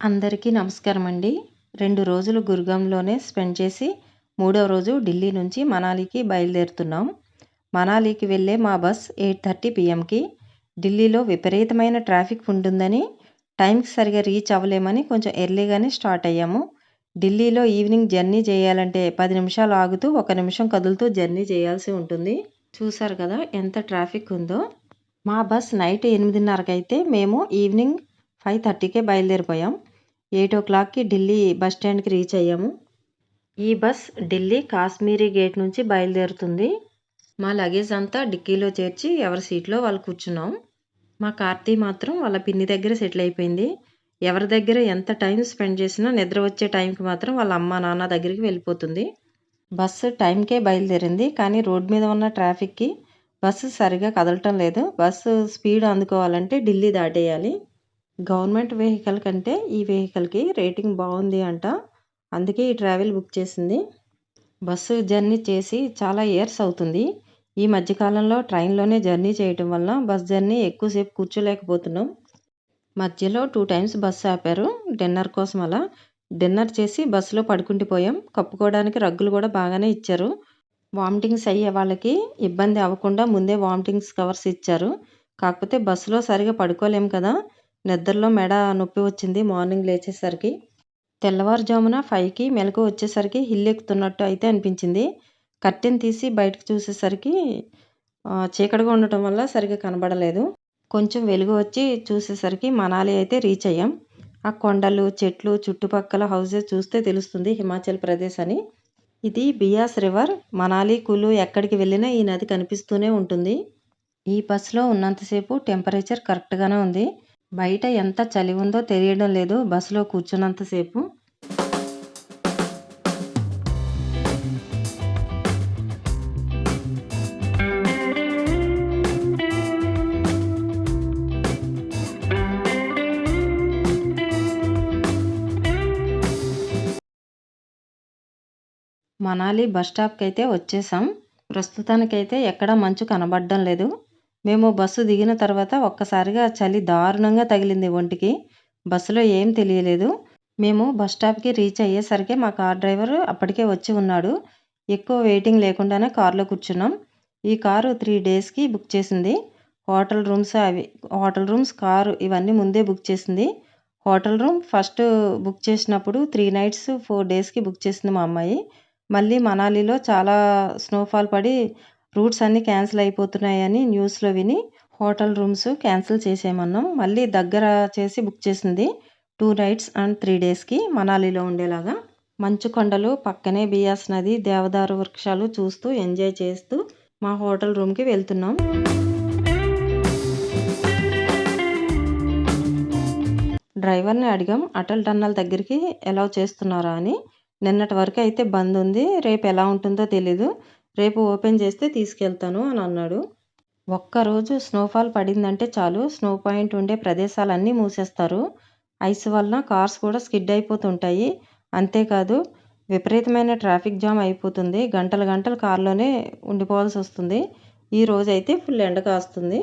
అందరికీ నమస్కారం అండి. 2 రోజులు గుర్గాంలోనే స్పెండ్ చేసి, మూడవ రోజు ఢిల్లీ నుంచి మనాలికి బయలుదేరుతున్నాం. మనాలికి వెళ్ళే మా బస్ 8:30 పీఎంకి. ఢిల్లీలో విపరీతమైన ట్రాఫిక్ ఉంటుందని, టైంకి సరిగ్గా రీచ్ అవ్వలేమని కొంచెం ఎర్లీగానే స్టార్ట్ అయ్యాము. ఢిల్లీలో ఈవినింగ్ జర్నీ చేయాలంటే 10 నిమిషాలు ఆగుతూ, 1 నిమిషం కదులుతూ జర్నీ చేయాల్సి ఉంటుంది. చూసారు కదా ఎంత ట్రాఫిక్ ఉందో. మా బస్ నైట్ 8:30కి అయితే మేము ఈవినింగ్ 5:30కే బయలుదేరిపోయాం. 8:00కి ఢిల్లీ బస్ స్టాండ్కి రీచ్ అయ్యాము. ఈ బస్ ఢిల్లీ కాశ్మీరీ గేట్ నుంచి బయలుదేరుతుంది. మా లగేజ్ అంతా డిక్కీలో చేర్చి ఎవరి సీట్లో వాళ్ళు కూర్చున్నాం. మా కార్తీ మాత్రం వాళ్ళ పిన్ని దగ్గర సెటిల్ అయిపోయింది. ఎవరి దగ్గర ఎంత టైం స్పెండ్ చేసినా నిద్ర వచ్చే టైంకి మాత్రం వాళ్ళ అమ్మ నాన్న దగ్గరికి వెళ్ళిపోతుంది. బస్సు టైంకే బయలుదేరింది, కానీ రోడ్ మీద ఉన్న ట్రాఫిక్కి బస్సు సరిగా కదలటం లేదు. బస్సు స్పీడ్ అందుకోవాలంటే ఢిల్లీ దాటేయాలి. గవర్నమెంట్ వెహికల్ కంటే ఈ వెహికల్కి రేటింగ్ బాగుంది అంట, అందుకే ఈ ట్రావెల్ బుక్ చేసింది. బస్సు జర్నీ చేసి చాలా ఇయర్స్ అవుతుంది. ఈ మధ్యకాలంలో ట్రైన్లోనే జర్నీ చేయటం వల్ల బస్ జర్నీ ఎక్కువసేపు కూర్చోలేకపోతున్నాం. మధ్యలో 2 టైమ్స్ బస్సు ఆపారు డిన్నర్ కోసం. అలా డిన్నర్ చేసి బస్సులో పడుకుండిపోయాం. కప్పుకోవడానికి రగ్గులు కూడా బాగానే ఇచ్చారు. వామిటింగ్స్ అయ్యే వాళ్ళకి ఇబ్బంది అవ్వకుండా ముందే వామిటింగ్స్ కవర్స్ ఇచ్చారు. కాకపోతే బస్సులో సరిగా పడుకోలేం కదా, నిద్రలో మెడ నొప్పి వచ్చింది మార్నింగ్ లేచేసరికి. తెల్లవారుజామున 5కి మెలకు వచ్చేసరికి హిల్ ఎక్కుతున్నట్టు అయితే అనిపించింది. కర్టెన్ తీసి బయటకు చూసేసరికి చీకటిగా ఉండటం వల్ల సరిగా కనబడలేదు. కొంచెం వెలుగు వచ్చి చూసేసరికి మనాలి అయితే రీచ్ అయ్యాం. ఆ కొండలు, చెట్లు, చుట్టుపక్కల హౌసెస్ చూస్తే తెలుస్తుంది హిమాచల్ ప్రదేశ్ అని. ఇది బియాస్ రివర్. మనాలి, కులు ఎక్కడికి వెళ్ళినా ఈ నది కనిపిస్తూనే ఉంటుంది. ఈ బస్సులో ఉన్నంతసేపు టెంపరేచర్ కరెక్ట్గానే ఉంది. బయట ఎంత చలి ఉందో తెలియడం లేదు బస్సులో కూర్చున్నంతసేపు. మనాలి బస్ స్టాప్కి అయితే వచ్చేసాం. ప్రస్తుతానికైతే ఎక్కడా మంచు కనబడడం లేదు. మేము బస్సు దిగిన తర్వాత ఒక్కసారిగా చలి దారుణంగా తగిలింది ఒంటికి. బస్సులో ఏం తెలియలేదు. మేము బస్ స్టాప్కి రీచ్ అయ్యేసరికి మా కార్ డ్రైవర్ అప్పటికే వచ్చి ఉన్నాడు. ఎక్కువ వెయిటింగ్ లేకుండానే కార్లో కూర్చున్నాం. ఈ కారు 3 డేస్కి బుక్ చేసింది. హోటల్ రూమ్స్, కారు ఇవన్నీ ముందే బుక్ చేసింది. హోటల్ రూమ్ ఫస్ట్ బుక్ చేసినప్పుడు 3 నైట్స్ 4 డేస్కి బుక్ చేసింది మా అమ్మాయి. మళ్ళీ మనాలిలో చాలా స్నోఫాల్ పడి రూట్స్ అన్నీ క్యాన్సిల్ అయిపోతున్నాయని న్యూస్లో విని హోటల్ రూమ్స్ క్యాన్సిల్ చేసేయమన్నాం. మళ్ళీ దగ్గర చేసి బుక్ చేసింది 2 నైట్స్ అండ్ 3 డేస్కి మనాలిలో ఉండేలాగా. మంచు కొండలు, పక్కనే బియాస్ నది, దేవదారు వృక్షాలు చూస్తూ ఎంజాయ్ చేస్తూ మా హోటల్ రూమ్కి వెళ్తున్నాం. డ్రైవర్ని అడిగాం అటల్ టన్నల్ దగ్గరికి ఎలా చేస్తున్నారా అని. నిన్నటి వరకు అయితే బంద్ ఉంది, రేపు ఎలా ఉంటుందో తెలీదు, రేపు ఓపెన్ చేస్తే తీసుకెళ్తాను అని అన్నాడు. ఒక్కరోజు స్నోఫాల్ పడిందంటే చాలు, స్నో పాయింట్ ఉండే ప్రదేశాలన్నీ మూసేస్తారు. ఐస్ వలన కార్స్ కూడా స్కిడ్ అయిపోతుంటాయి. అంతేకాదు విపరీతమైన ట్రాఫిక్ జామ్ అయిపోతుంది. గంటలు గంటలు కార్లోనే ఉండిపోవాల్సి వస్తుంది. ఈ రోజైతే ఫుల్ ఎండ కాస్తుంది.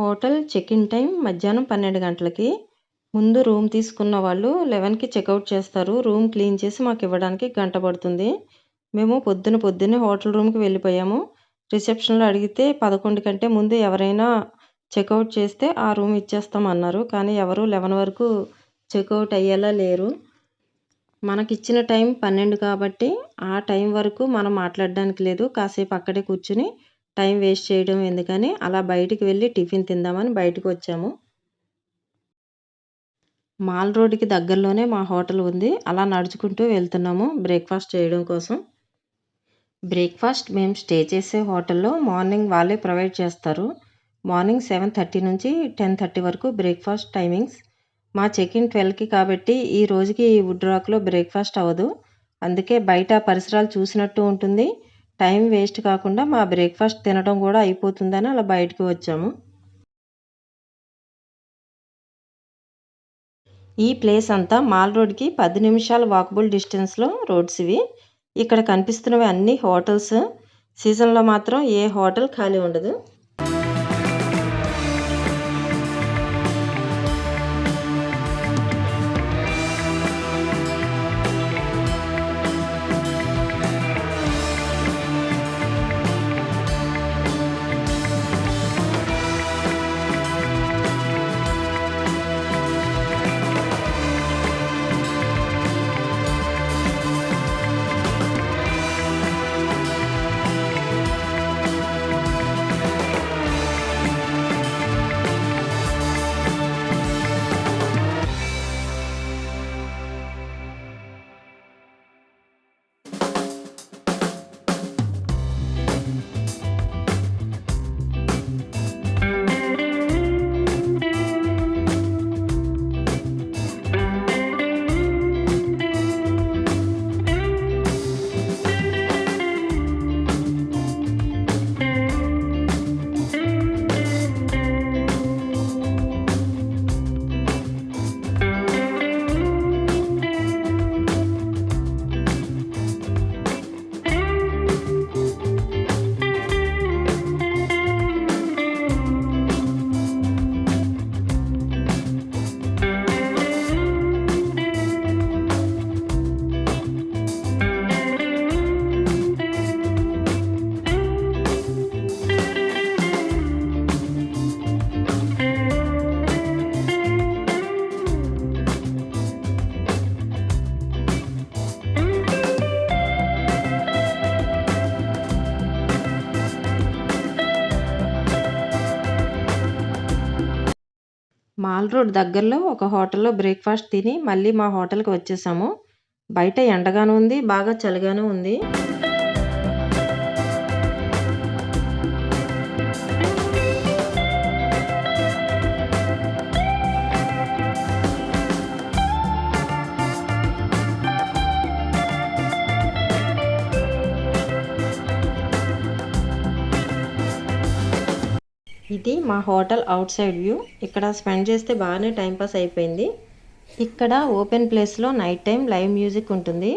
హోటల్ చెక్-ఇన్ టైం మధ్యాహ్నం 12 గంటలకి. ముందు రూమ్ తీసుకున్న వాళ్ళు 11కి చెక్అవుట్ చేస్తారు. రూమ్ క్లీన్ చేసి మాకు ఇవ్వడానికి గంట పడుతుంది. మేము పొద్దున్నే హోటల్ రూమ్కి వెళ్ళిపోయాము. రిసెప్షన్లో అడిగితే 11 కంటే ముందు ఎవరైనా చెక్అవుట్ చేస్తే ఆ రూమ్ ఇచ్చేస్తామన్నారు. కానీ ఎవరు 11 వరకు చెక్అవుట్ అయ్యేలా లేరు. మనకిచ్చిన టైం 12 కాబట్టి ఆ టైం వరకు మనం మాట్లాడడానికి లేదు. కాసేపు అక్కడే కూర్చుని టైం వేస్ట్ చేయడం ఎందుకని అలా బయటికి వెళ్ళి టిఫిన్ తిందామని బయటకు వచ్చాము. మాల్ రోడ్డుకి దగ్గరలోనే మా హోటల్ ఉంది. అలా నడుచుకుంటూ వెళ్తున్నాము బ్రేక్ఫాస్ట్ చేయడం కోసం. బ్రేక్ఫాస్ట్ మేము స్టే చేసే హోటల్లో మార్నింగ్ వాళ్ళే ప్రొవైడ్ చేస్తారు. మార్నింగ్ 7:30 నుంచి 10:30 వరకు బ్రేక్ఫాస్ట్ టైమింగ్స్. మా చెక్-ఇన్ 12కి కాబట్టి ఈ రోజుకి వుడ్ రాక్లో బ్రేక్ఫాస్ట్ అవ్వదు. అందుకే బయట పరిసరాలు చూసినట్టు ఉంటుంది. టైం వేస్ట్ కాకుండా మా బ్రేక్ఫాస్ట్ తినడం కూడా అయిపోతుందని అలా బయటకు వచ్చాము. ఈ ప్లేస్ అంతా మాల్ రోడ్కి 10 నిమిషాల వాకబుల్ డిస్టెన్స్లో రోడ్స్ ఇవి. ఇక్కడ కనిపిస్తున్నవి అన్ని హోటల్స్. సీజన్లో మాత్రం ఏ హోటల్ ఖాళీ ఉండదు. మాల్ రోడ్ దగ్గరలో ఒక హోటల్లో బ్రేక్ఫాస్ట్ తిని మళ్ళీ మా హోటల్కి వచ్చేసాము. బయట ఎండగాను ఉంది, బాగా చలిగాను ఉంది. ఇది మా హోటల్ అవుట్ సైడ్ వ్యూ. ఇక్కడ స్పెండ్ చేస్తే బాగానే టైంపాస్ అయిపోయింది. ఇక్కడ ఓపెన్ ప్లేస్లో నైట్ టైం లైవ్ మ్యూజిక్ ఉంటుంది.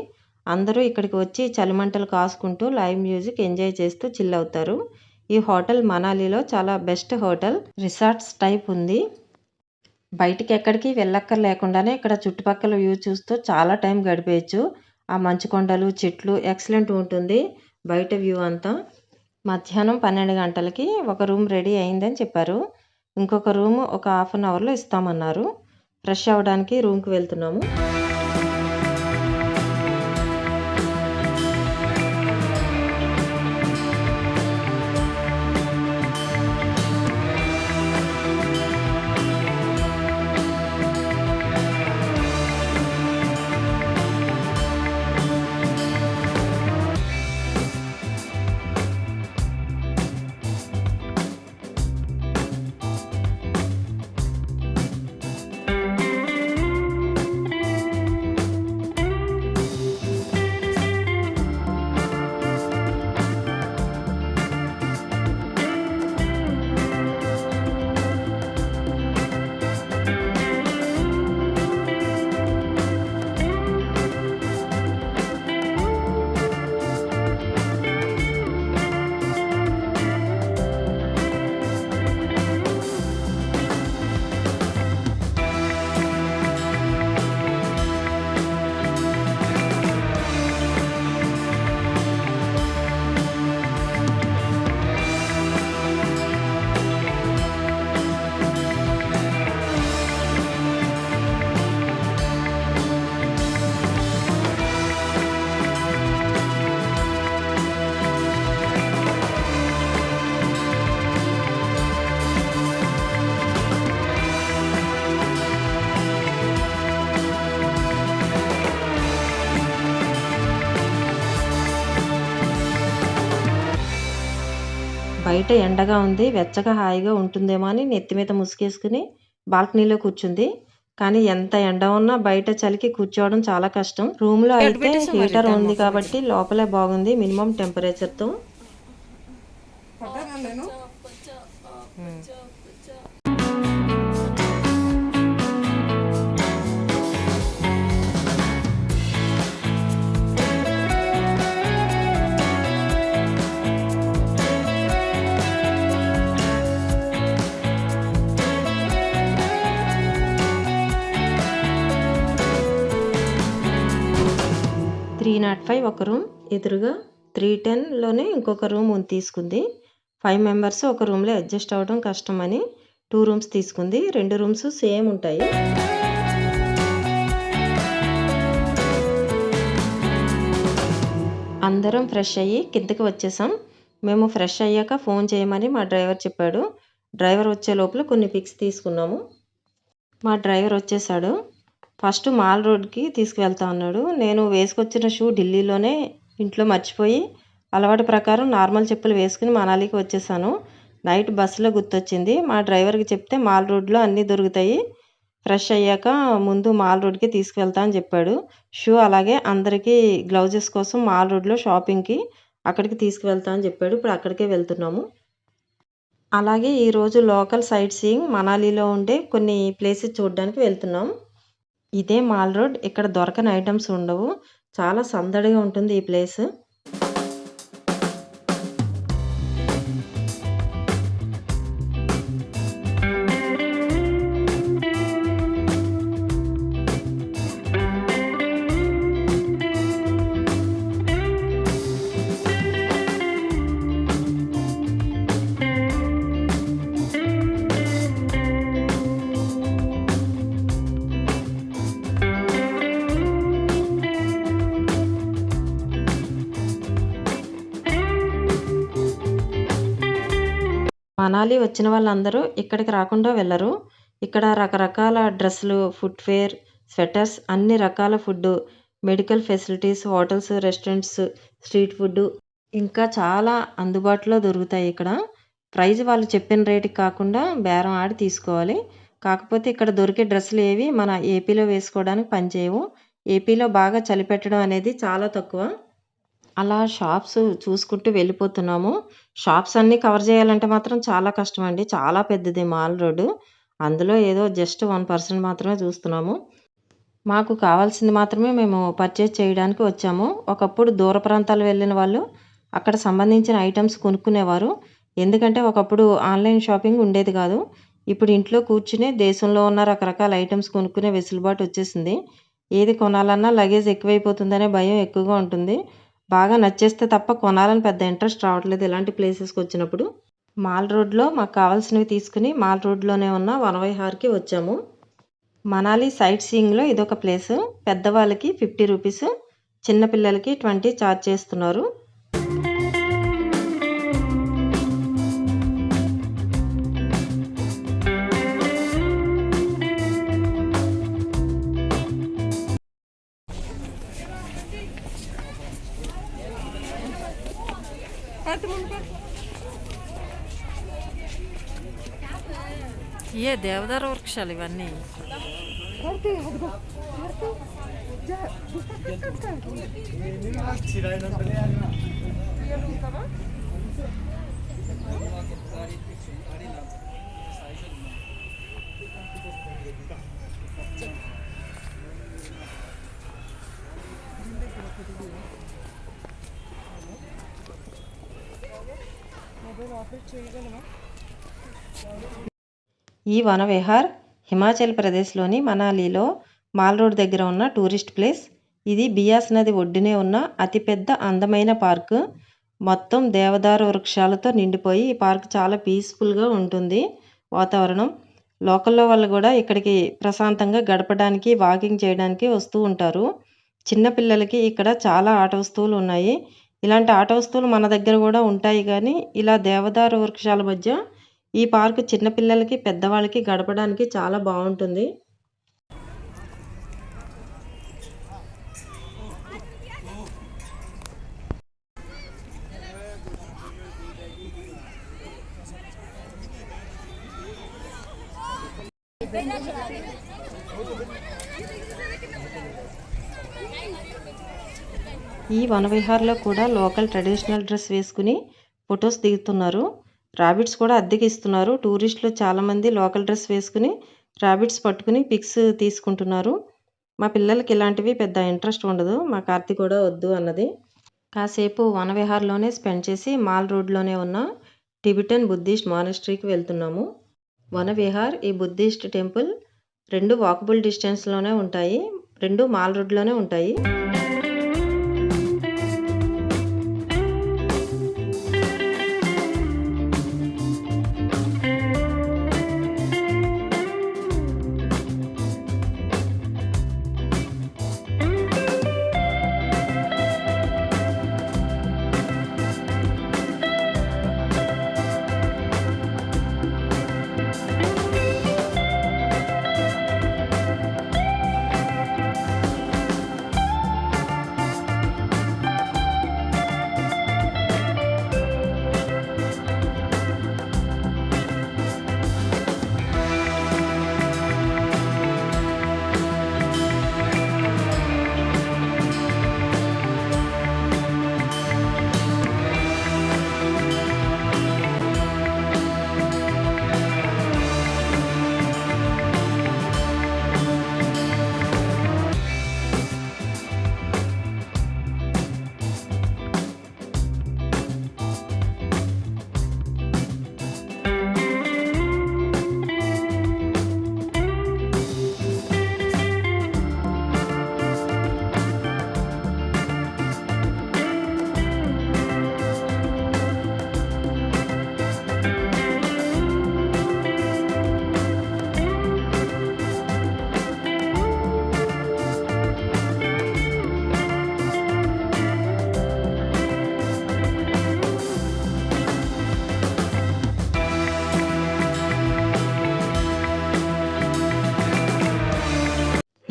అందరూ ఇక్కడికి వచ్చి చలిమంటలు కాసుకుంటూ లైవ్ మ్యూజిక్ ఎంజాయ్ చేస్తూ చిల్ అవుతారు. ఈ హోటల్ మనాలిలో చాలా బెస్ట్ హోటల్. రిసార్ట్స్ టైప్ ఉంది. బయటికి ఎక్కడికి వెళ్ళక్కర్ లేకుండానే ఇక్కడ చుట్టుపక్కల వ్యూ చూస్తూ చాలా టైం గడిపేయచ్చు. ఆ మంచు కొండలు, చెట్లు ఎక్సలెంట్ ఉంటుంది బయట వ్యూ అంతా. మధ్యాహ్నం 12 గంటలకి ఒక రూమ్ రెడీ అయిందని చెప్పారు. ఇంకొక రూమ్ ఒక హాఫ్ అన్ అవర్లో ఇస్తామన్నారు. ఫ్రెష్ అవ్వడానికి రూమ్కి వెళ్తున్నాము. బయట ఎండగా ఉంది, వెచ్చగా హాయిగా ఉంటుందేమో అని నెత్తి మీద ముసుగేసుకుని బాల్కనీలో కూర్చుంది. కానీ ఎంత ఎండ ఉన్నా బయట చలికి కూర్చోవడం చాలా కష్టం. రూమ్లో అయితే హీటర్ ఉంది కాబట్టి లోపలే బాగుంది మినిమం టెంపరేచర్తో. 305 ఒక రూమ్, ఎదురుగా 310లోనే ఇంకొక రూమ్ తీసుకుంది. 5 మెంబర్స్ ఒక రూమ్లో అడ్జస్ట్ అవ్వడం కష్టమని 2 రూమ్స్ తీసుకుంది. 2 రూమ్స్ సేమ్ ఉంటాయి. అందరం ఫ్రెష్ అయ్యి కిందకి వచ్చేసాం. మేము ఫ్రెష్ అయ్యాక ఫోన్ చేయమని మా డ్రైవర్ చెప్పాడు. డ్రైవర్ వచ్చే లోపల కొన్ని పిక్స్ తీసుకున్నాము. మా డ్రైవర్ వచ్చేసాడు. ఫస్ట్ మాల్ రోడ్కి తీసుకువెళ్తా అన్నాడు. నేను వేసుకొచ్చిన షూ ఢిల్లీలోనే ఇంట్లో మర్చిపోయి అలవాటు ప్రకారం నార్మల్ చెప్పులు వేసుకుని మనాలికి వచ్చేసాను. నైట్ బస్సులో గుర్తొచ్చింది. మా డ్రైవర్కి చెప్తే మాల్ రోడ్లో అన్నీ దొరుకుతాయి, ఫ్రెష్ అయ్యాక ముందు మాల్ రోడ్కి తీసుకువెళ్తా అని చెప్పాడు. షూ అలాగే అందరికీ గ్లౌజెస్ కోసం మాల్ రోడ్లో షాపింగ్కి అక్కడికి తీసుకువెళ్తా అని చెప్పాడు. ఇప్పుడు అక్కడికే వెళ్తున్నాము. అలాగే ఈరోజు లోకల్ సైట్ సీయింగ్ మనాలిలో ఉండే కొన్ని ప్లేసెస్ చూడడానికి వెళ్తున్నాం. ఇదే మాల్ రోడ్. ఇక్కడ దొరకని ఐటమ్స్ ఉండవు. చాలా సందడిగా ఉంటుంది ఈ ప్లేస్. మనాలి వచ్చిన వాళ్ళందరూ ఇక్కడికి రాకుండా వెళ్ళరు. ఇక్కడ రకరకాల డ్రెస్సులు, ఫుట్వేర్, స్వెటర్స్, అన్ని రకాల food, medical facilities, hotels, restaurants, street food ఇంకా చాలా అందుబాటులో దొరుకుతాయి. ఇక్కడ ప్రైస్ వాళ్ళు చెప్పిన రేటుకి కాకుండా బేరం ఆడి తీసుకోవాలి. కాకపోతే ఇక్కడ దొరికే డ్రెస్సులు ఏవి మన ఏపీలో వేసుకోవడానికి పనిచేయవు. ఏపీలో బాగా చలి పెట్టడం అనేది చాలా తక్కువ. అలా షాప్స్ చూసుకుంటూ వెళ్ళిపోతున్నాము. షాప్స్ అన్నీ కవర్ చేయాలంటే మాత్రం చాలా కష్టం అండి. చాలా పెద్దది మాల్ రోడ్డు. అందులో ఏదో జస్ట్ 1% మాత్రమే చూస్తున్నాము. మాకు కావాల్సింది మాత్రమే మేము పర్చేజ్ చేయడానికి వచ్చాము. ఒకప్పుడు దూర ప్రాంతాలు వెళ్ళిన వాళ్ళు అక్కడ సంబంధించిన ఐటమ్స్ కొనుక్కునేవారు. ఎందుకంటే ఒకప్పుడు ఆన్లైన్ షాపింగ్ ఉండేది కాదు. ఇప్పుడు ఇంట్లో కూర్చునే దేశంలో ఉన్న రకరకాల ఐటమ్స్ కొనుక్కునే వెసులుబాటు వచ్చేసింది. ఏది కొనాలన్నా లగేజ్ ఎక్కువైపోతుందనే భయం ఎక్కువగా ఉంటుంది. బాగా నచ్చేస్తే తప్ప కొనాలని పెద్ద ఇంట్రెస్ట్ రావట్లేదు ఇలాంటి ప్లేసెస్కి వచ్చినప్పుడు. మాల్ రోడ్లో మాకు కావాల్సినవి తీసుకుని మాల్ రోడ్లోనే ఉన్న వనవిహార్కి వచ్చాము. మనాలి సైట్ సీయింగ్లో ఇదొక ప్లేసు. పెద్దవాళ్ళకి 50 రూపీస్, చిన్నపిల్లలకి 20 ఛార్జ్ చేస్తున్నారు. ఏ దేవదార వృక్షాలు ఇవన్నీ. ఈ వనవిహార్ హిమాచల్ ప్రదేశ్లోని మనాలిలో మాల్ రోడ్ దగ్గర ఉన్న టూరిస్ట్ ప్లేస్. ఇది బియాస్ నది ఒడ్డునే ఉన్న అతిపెద్ద అందమైన పార్కు. మొత్తం దేవదారు వృక్షాలతో నిండిపోయి ఈ పార్క్ చాలా పీస్ఫుల్గా ఉంటుంది వాతావరణం. లోకల్లో వాళ్ళు కూడా ఇక్కడికి ప్రశాంతంగా గడపడానికి, వాకింగ్ చేయడానికి వస్తూ ఉంటారు. చిన్నపిల్లలకి ఇక్కడ చాలా ఆట వస్తువులు ఉన్నాయి. ఇలాంటి ఆట వస్తువులు మన దగ్గర కూడా ఉంటాయి కానీ ఇలా దేవదారు వృక్షాల మధ్య ఈ పార్క్ చిన్నపిల్లలకి, పెద్దవాళ్ళకి గడపడానికి చాలా బాగుంటుంది. ఈ వనవిహార్లో కూడా లోకల్ ట్రెడిషనల్ డ్రెస్ వేసుకుని ఫొటోస్ దిగుతున్నారు. రాబిట్స్ కూడా అద్దెకి ఇస్తున్నారు. టూరిస్టులు చాలామంది లోకల్ డ్రెస్ వేసుకుని రాబిట్స్ పట్టుకుని పిక్స్ తీసుకుంటున్నారు. మా పిల్లలకి ఇలాంటివి పెద్ద ఇంట్రెస్ట్ ఉండదు. మా కార్తీ కూడా వద్దు అన్నది. కాసేపు వనవిహార్లోనే స్పెండ్ చేసి మాల్ రోడ్లోనే ఉన్న టిబెటన్ బుద్ధిస్ట్ మానస్ట్రీకి వెళ్తున్నాము. వనవిహార్, ఈ బుద్ధిస్ట్ టెంపుల్ 2 వాకబుల్ డిస్టెన్స్లోనే ఉంటాయి. 2 మాల్ రోడ్లోనే ఉంటాయి.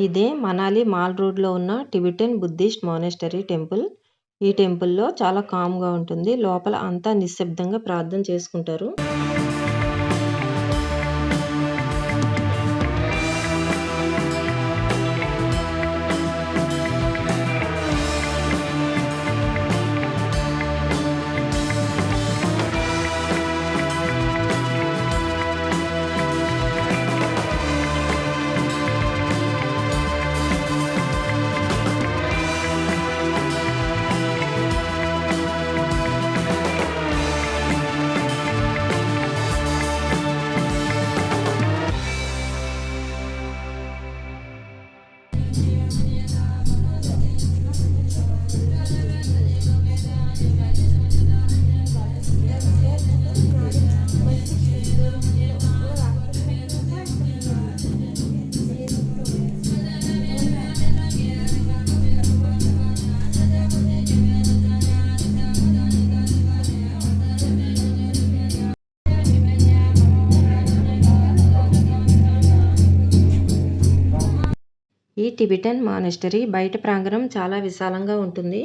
ఇదే మనాలి మాల్ రోడ్లో ఉన్న టిబెటన్ బుద్ధిస్ట్ మానెస్టరీ టెంపుల్. ఈ టెంపుల్లో చాలా కామ్గా ఉంటుంది. లోపల అంతా నిశ్శబ్దంగా ప్రార్థన చేసుకుంటారు. ఈ టిబెటన్ మానెస్టరీ బయట ప్రాంగణం చాలా విశాలంగా ఉంటుంది.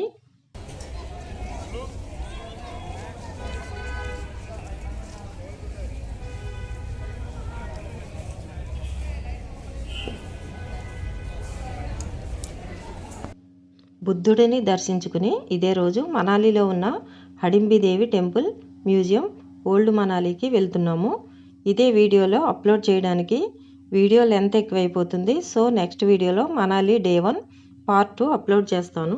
బుద్ధుడిని దర్శించుకుని ఇదే రోజు మనాలిలో ఉన్న హడింబిదేవి టెంపుల్, మ్యూజియం, ఓల్డ్ మనాలికి వెళ్తున్నాము. ఇదే వీడియోలో అప్లోడ్ చేయడానికి వీడియో లెంత్ ఎక్కువైపోతుంది. సో నెక్స్ట్ వీడియోలో మనాలి డే 1 పార్ట్ 2 అప్లోడ్ చేస్తాను.